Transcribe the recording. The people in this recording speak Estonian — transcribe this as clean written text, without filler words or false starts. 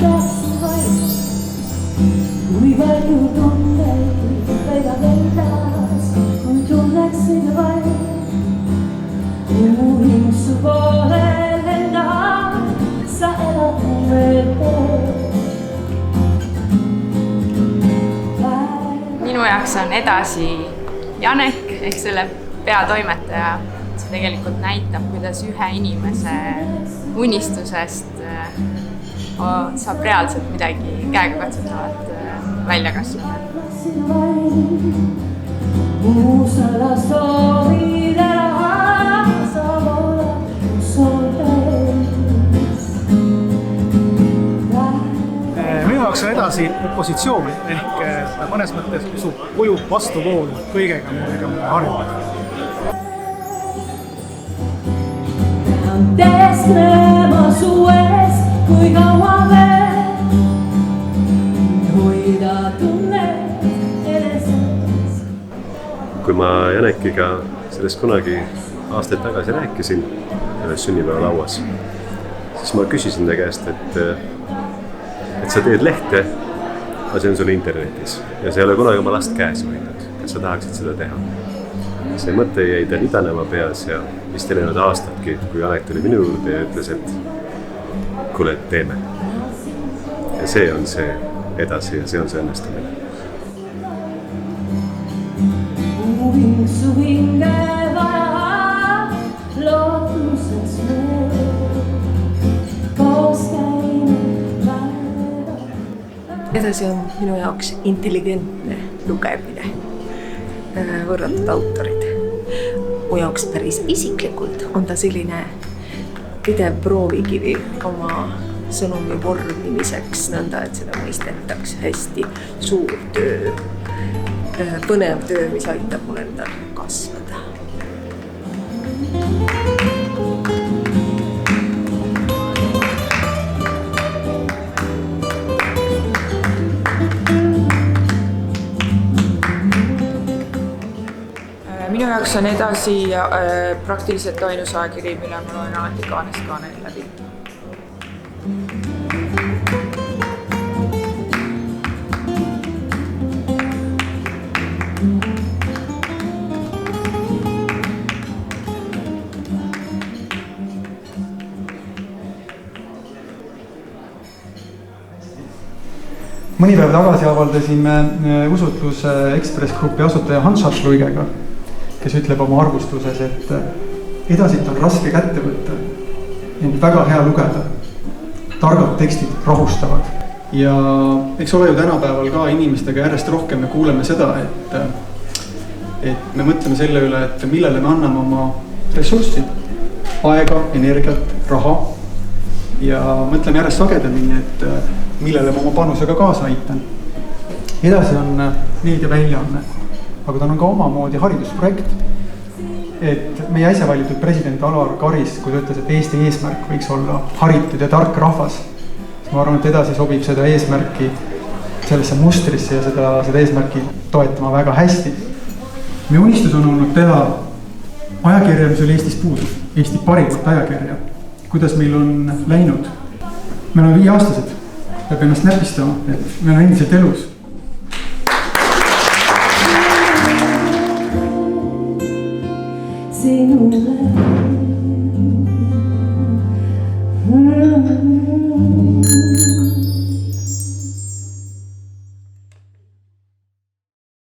peaksin vaid, kui palju tundeid leidab endas, kui tunneksid vaid, uurin su poole lenda, sa elad veel pool. Minu jaoks on edasi Janek ehk selle peatoimetaja. See tegelikult näitab, kuidas ühe inimese unistusest saab reaalselt midagi käegakatsutavat välja kasvada. Minu jaoks on edasi opositsioon ehk mõnes mõttes ujub vastuvool kõigega, millega me harjunud. Teestlema su ees, kui kaua veel hoida tunnet eneses. Kui ma Janekiga sellest kunagi aastaid tagasi rääkisin ühes sünnipäevalauas, siis ma küsisin ta käest, et sa teed lehte, aga see on sul internetis ja sa ei ole kunagi oma last käes hoidnud, et sa tahaksid seda teha. See mõte jäi ta nidanema peas ja vist erinevad aastadki, kui Janek tuli minu juurde ja ütles, et kuule, teeme. Ja see on see edasi ja see on see õnnestamine. Uuvin su hinge vaja, lootuses veel, koos käime päeva. Edasi on minu jaoks intelligentne lugemine, võrratud autorid. Mu jaoks päris isiklikult on ta selline pidev proovikivi oma sõnumi vormimiseks, nõnda, et seda mõistetakse hästi. Suur töö, põnev töö, mis aitab mul endal kasvada. Minu jaoks on edasi praktiliselt ainus ajakiri, mille ma loen alati kaanest kaaneni läbi. Mõni päev tagasi avaldasime usutluse Ekspress Grupi asutaja Hans Luigega, kes ütleb oma arvustuses, et edasit on raske kätte võtta, ent väga hea lugeda. Targad tekstid rahustavad. Ja eks ole ju tänapäeval ka inimestega järjest rohkem me kuuleme seda, et me mõtleme selle üle, et millele me anname oma ressurssid, aega, energiat, raha ja mõtleme järjest sagedamini, et millele ma oma panusega kaasa aitan. Edasi on meediaväljaanne, aga ta on ka omamoodi haridusprojekt. Et meie äsja valitud president Alvar Karis, kui ta ütles, et Eesti eesmärk võiks olla haritud ja tark rahvas, siis ma arvan, et edasi sobib seda eesmärki sellesse mustrisse ja seda eesmärki toetama väga hästi. Meie unistus on olnud teha ajakirja, mis oli Eestis puudu, Eesti parimat ajakirja. Kuidas meil on läinud? Meil on 5-aastased, peab ennast näpistama, et meil on endiselt elus. Sinule